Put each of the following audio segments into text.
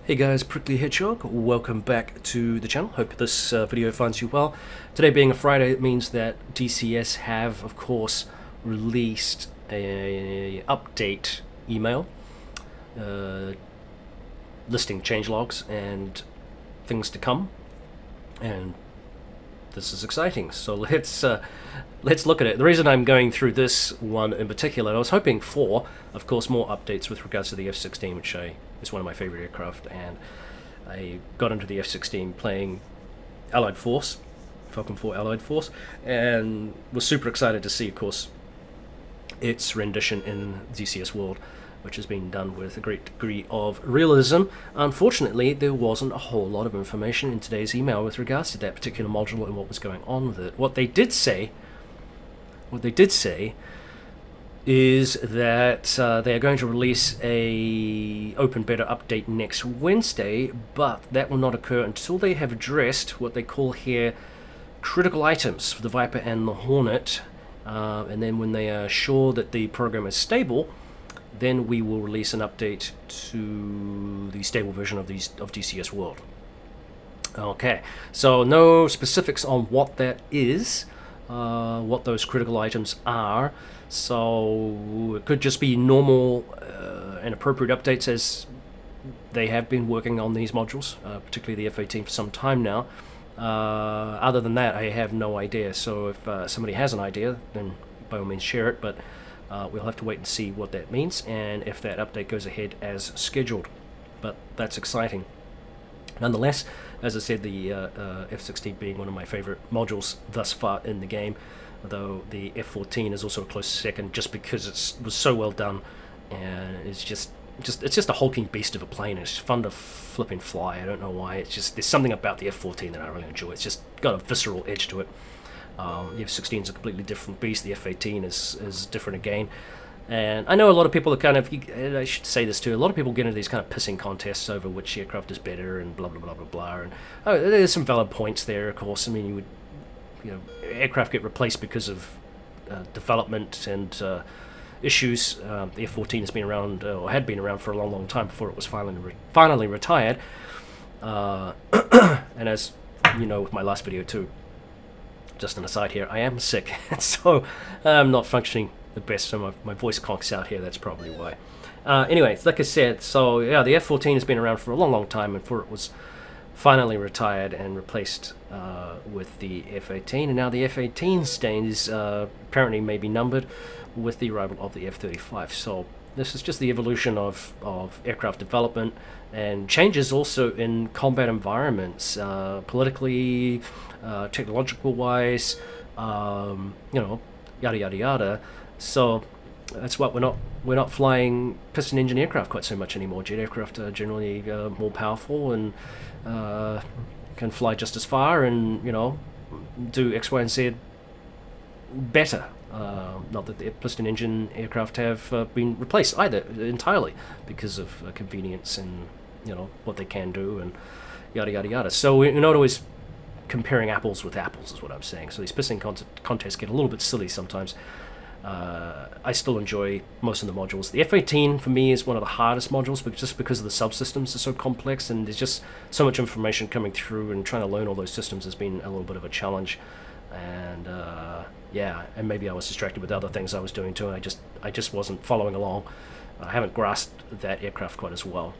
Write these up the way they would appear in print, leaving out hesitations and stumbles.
Hey guys, Prickly Hedgehog, welcome back to the channel. Hope this video finds you well. Today being a Friday, it means that DCS have, of course, released a update email listing changelogs and things to come, and this is exciting. So let's look at it. The reason I'm going through this one in particular, I was hoping for, of course, more updates with regards to the F-16, which is one of my favorite aircraft, and I got into the F-16 playing Allied Force, Falcon 4 Allied Force, and was super excited to see, of course, its rendition in DCS World, which has been done with a great degree of realism. Unfortunately, there wasn't a whole lot of information in today's email with regards to that particular module and what was going on with it. What they did say is that they are going to release a open beta update next Wednesday, but that will not occur until they have addressed what they call here critical items for the Viper and the Hornet, and then when they are sure that the program is stable, then we will release an update to the stable version of DCS World. Okay, so no specifics on what that is, what those critical items are. So it could just be normal and appropriate updates, as they have been working on these modules, particularly the F-18, for some time now. Other than that, I have no idea. So if somebody has an idea, then by all means share it, but we'll have to wait and see what that means and if that update goes ahead as scheduled. But that's exciting. Nonetheless, as I said, the F-16 being one of my favorite modules thus far in the game, though the F-14 is also a close second, just because it was so well done, and it's just a hulking beast of a plane. It's fun to flipping fly. I don't know why. It's just, there's something about the F-14 that I really enjoy. It's just got a visceral edge to it. The F-16 is a completely different beast. The F-18 is different again. And I know a lot of people are kind of, I should say this too, a lot of people get into these kind of pissing contests over which aircraft is better and blah, blah, blah, blah, blah. And there's some valid points there, of course. I mean, aircraft get replaced because of development and issues. The F-14 has been around, or had been around for a long, long time before it was finally retired. And as you know, with my last video too, just an aside here, I am sick, so I'm not functioning the best, so my voice conks out here. That's probably why. Anyway, like I said, so yeah, the F-14 has been around for a long, long time, and before it was finally retired and replaced with the F-18, and now the F-18 stain is apparently maybe numbered with the arrival of the F-35. So this is just the evolution of aircraft development and changes also in combat environments, politically, technological wise, yada yada yada. So that's what we're not flying piston engine aircraft quite so much anymore. Jet aircraft are generally more powerful and can fly just as far and do X, Y, and Z better. Not that the piston engine aircraft have been replaced either entirely because of convenience and what they can do and yada yada yada. So we're not always comparing apples with apples, is what I'm saying. So these pissing contests get a little bit silly sometimes. I still enjoy most of the modules. The F-18 for me is one of the hardest modules, but just because of the subsystems are so complex and there's just so much information coming through, and trying to learn all those systems has been a little bit of a challenge. And yeah, and maybe I was distracted with other things I was doing too. I just wasn't following along. I haven't grasped that aircraft quite as well.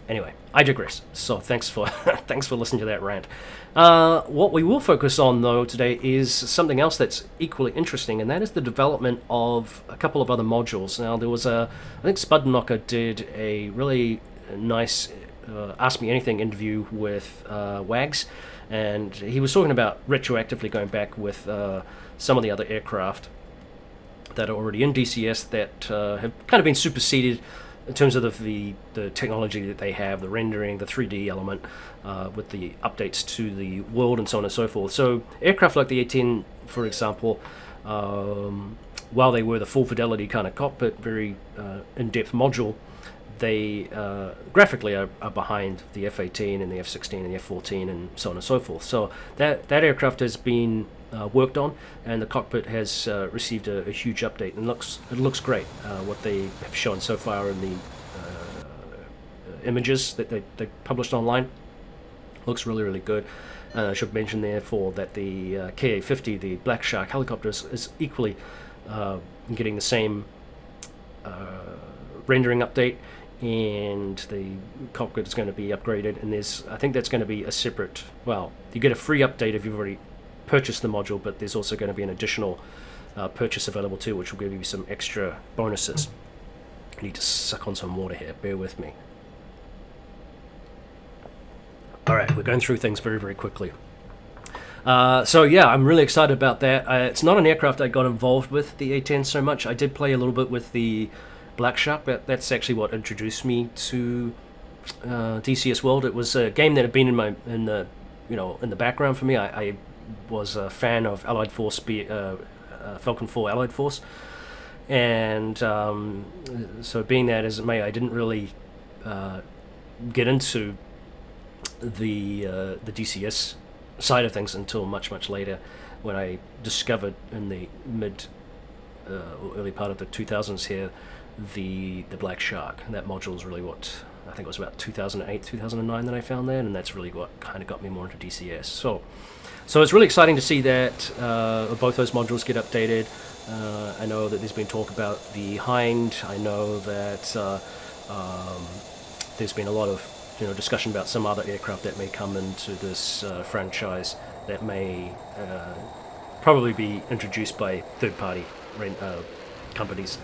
Anyway, I digress. So thanks for thanks for listening to that rant. What we will focus on though today is something else that's equally interesting, and that is the development of a couple of other modules. Now there was I think Spudknocker did a really nice Ask Me Anything interview with Wags, and he was talking about retroactively going back with some of the other aircraft that are already in DCS that have kind of been superseded in terms of the technology that they have, the rendering, the 3D element, with the updates to the world and so on and so forth. So aircraft like the A-10, for example, while they were the full fidelity kind of cockpit, very in-depth module, they graphically are behind the F-18 and the F-16 and the F-14 and so on and so forth. So that aircraft has been worked on, and the cockpit has received a huge update, and it looks great. What they have shown so far in the images that they published online. Looks really, really good. I should mention therefore that the KA-50, the Black Shark helicopter, is equally getting the same rendering update, and the cockpit is going to be upgraded, and I think that's going to be a separate, well, you get a free update if you've already purchased the module, but there's also going to be an additional purchase available too, which will give you some extra bonuses. I need to suck on some water here, bear with me. Alright, we're going through things very, very quickly. So yeah, I'm really excited about that. It's not an aircraft I got involved with, the A-10, so much. I did play a little bit with the Black Shark, but that's actually what introduced me to DCS World. It was a game that had been in the background for me. I was a fan of Allied Force, Falcon 4 Allied Force, and so being that as it may, I didn't really get into the DCS side of things until much, much later, when I discovered in the mid or early part of the 2000s here the Black Shark. And that module is really what, I think it was about 2008, 2009 that I found that, and that's really what kind of got me more into DCS. So it's really exciting to see that both those modules get updated. I know that there's been talk about the Hind. I know that there's been a lot of discussion about some other aircraft that may come into this franchise that may probably be introduced by third-party companies,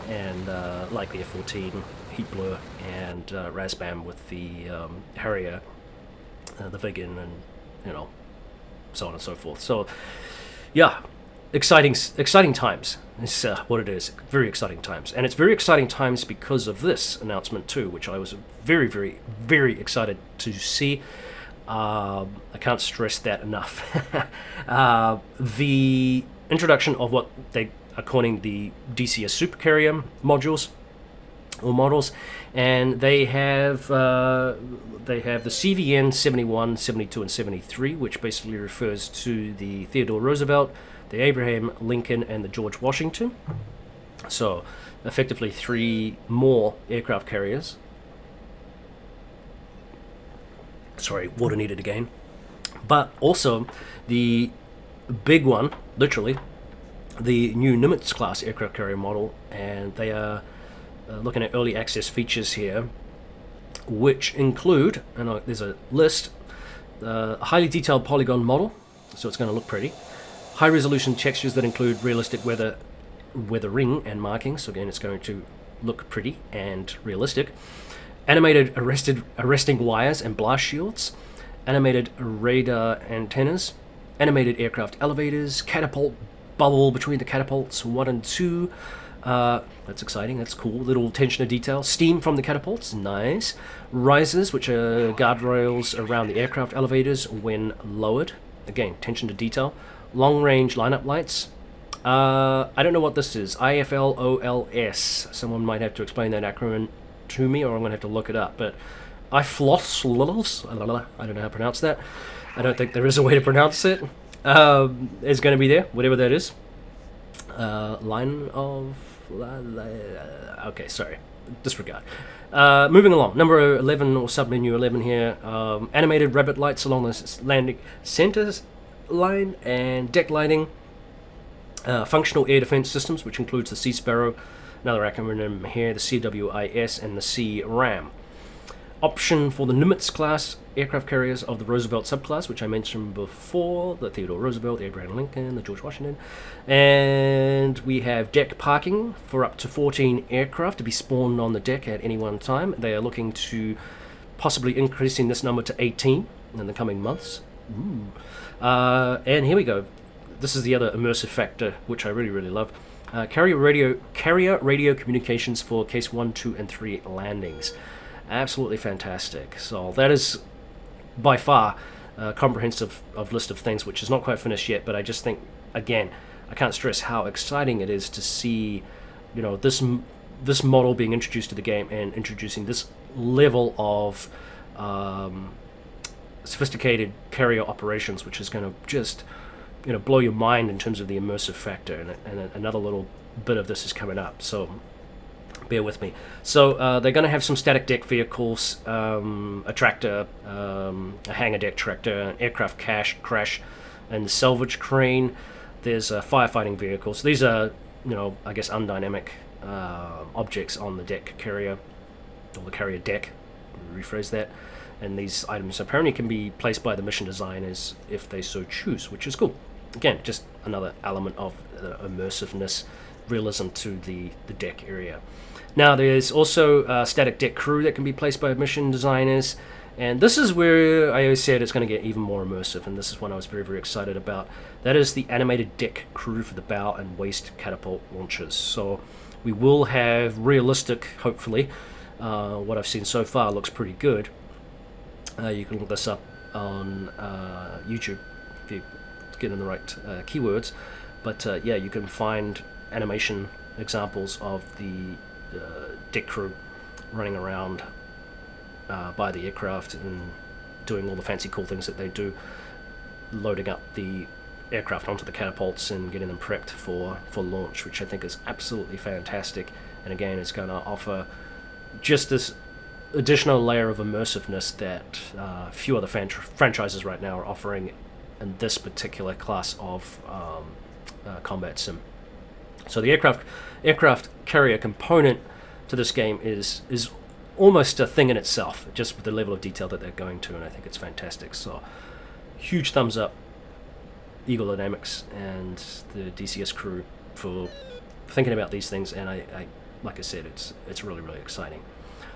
and like the F-14, Heat Blur, and Razbam with the Harrier, the Viggen, and so on and so forth. So yeah, exciting times is what it is. Very exciting times, and it's very exciting times because of this announcement too, which I was very, very, very excited to see. I can't stress that enough. The introduction of what they are calling the DCS Supercarrier modules or models, and they have the CVN 71, 72, and 73, which basically refers to the Theodore Roosevelt, the Abraham Lincoln, and the George Washington. So effectively 3 more aircraft carriers. Sorry, water needed again. But also the big one, literally, the new Nimitz class aircraft carrier model, and they are looking at early access features here, which include, and there's a list, a highly detailed polygon model, so it's going to look pretty. High resolution textures that include realistic weathering and markings, so again it's going to look pretty and realistic. Animated arresting wires and blast shields, animated radar antennas, animated aircraft elevators, catapult bubble between the catapults 1 and 2. That's exciting, that's cool. Little attention to detail. Steam from the catapults, nice. Risers, which are guardrails around the aircraft elevators when lowered. Again, attention to detail. Long range lineup lights. I don't know what this is. IFLOLS. Someone might have to explain that acronym to me, or I'm going to have to look it up. But IFLOS, I don't know how to pronounce that. I don't think there is a way to pronounce it. Is going to be there, whatever that is. Line of... okay, sorry. Disregard. Moving along. Number 11, or submenu 11 here. Animated rabbit lights along the landing center line and deck lighting. Functional air defense systems, which includes the Sea Sparrow, another acronym here, the CWIS, and the Sea Ram. Option for the Nimitz class aircraft carriers of the Roosevelt subclass, which I mentioned before, the Theodore Roosevelt, Abraham Lincoln, the George Washington. And we have deck parking for up to 14 aircraft to be spawned on the deck at any one time. They are looking to possibly increasing this number to 18 in the coming months. Ooh. And here we go. This is the other immersive factor, which I really, really love. Carrier radio communications for case 1, 2, and 3 landings. Absolutely fantastic. So that is by far a comprehensive list of things, which is not quite finished yet, but I just think, again, I can't stress how exciting it is to see, this model being introduced to the game and introducing this level of sophisticated carrier operations, which is going to just blow your mind in terms of the immersive factor, and another little bit of this is coming up. So bear with me. So they're going to have some static deck vehicles, a tractor, a hangar deck tractor, an aircraft crash, and the salvage crane. There's firefighting vehicles. These are, I guess undynamic objects on the deck carrier, or the carrier deck, rephrase that. And these items apparently can be placed by the mission designers if they so choose, which is cool. Again, just another element of immersiveness, realism to the deck area. Now, there's also a static deck crew that can be placed by mission designers, and this is where I always said it's going to get even more immersive, and this is one I was very, very excited about. That is the animated deck crew for the bow and waist catapult launchers. So we will have realistic, hopefully, what I've seen so far looks pretty good. You can look this up on YouTube if you get in the right keywords. But yeah, you can find animation examples of the deck crew running around by the aircraft and doing all the fancy cool things that they do, loading up the aircraft onto the catapults and getting them prepped for launch, which I think is absolutely fantastic. And again, it's going to offer just this additional layer of immersiveness that few other franchises right now are offering in this particular class of combat sim. So the aircraft carrier component to this game is almost a thing in itself, just with the level of detail that they're going to, and I think it's fantastic. So huge thumbs up, Eagle Dynamics and the DCS crew for thinking about these things, and I like I said, it's really, really exciting.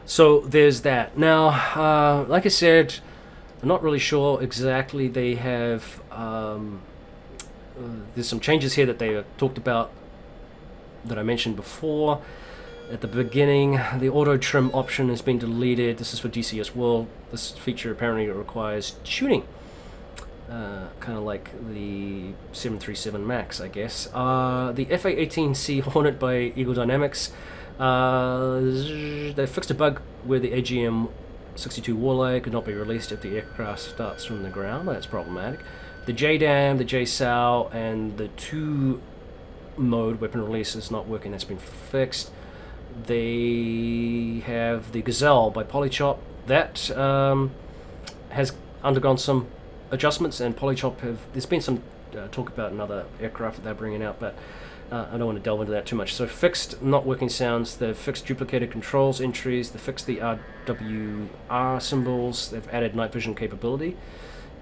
So there's that. Now, like I said, I'm not really sure exactly. They have there's some changes here that they talked about that I mentioned before at the beginning. The auto trim option has been deleted. This is for DCS World. This feature apparently requires tuning, kind of like the 737 MAX, I guess. The FA-18C Hornet by Eagle Dynamics. They fixed a bug where the AGM-62 Warlay could not be released if the aircraft starts from the ground. That's problematic. The JDAM, the JSOW, and the 2-mode weapon release is not working. That's been fixed. They have the Gazelle by Polychop. That has undergone some adjustments, and Polychop there's been some talk about another aircraft that they're bringing out, but I don't want to delve into that too much. So fixed not working sounds, they've fixed duplicated controls entries, they've fixed the RWR symbols, they've added night vision capability,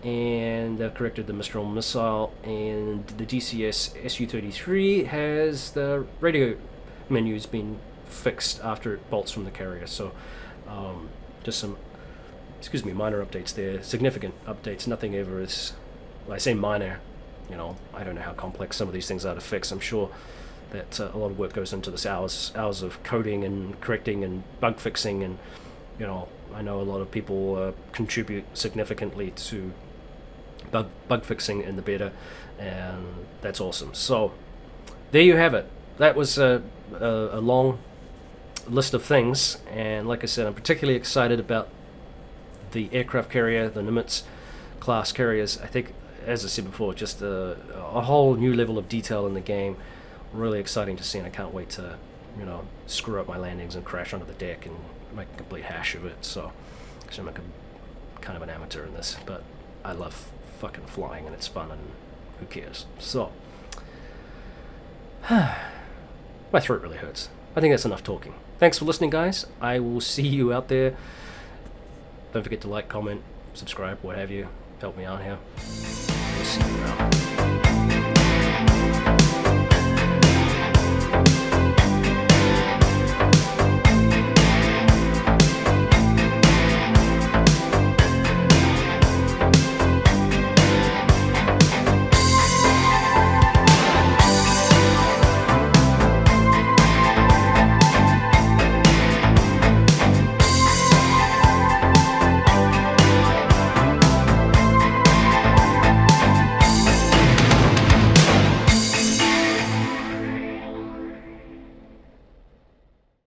and they've corrected the Mistral missile, and the DCS Su-33 has the radio menus been fixed after it bolts from the carrier. So just some minor updates there, significant updates. Nothing ever is, well, I say minor, I don't know how complex some of these things are to fix. I'm sure that a lot of work goes into this, hours of coding and correcting and bug fixing, and I know a lot of people contribute significantly to bug fixing in the beta, and that's awesome. So there you have it. That was a long list of things, and like I said, I'm particularly excited about the aircraft carrier, the Nimitz class carriers. I think, as I said before, just a whole new level of detail in the game. Really exciting to see, and I can't wait to screw up my landings and crash onto the deck and make a complete hash of it. So I'm like kind of an amateur in this, but I love fucking flying, and it's fun, and who cares? So my throat really hurts. I think that's enough talking. Thanks for listening, guys. I will see you out there. Don't forget to like, comment, subscribe, what have you. Help me out here. We'll see you around.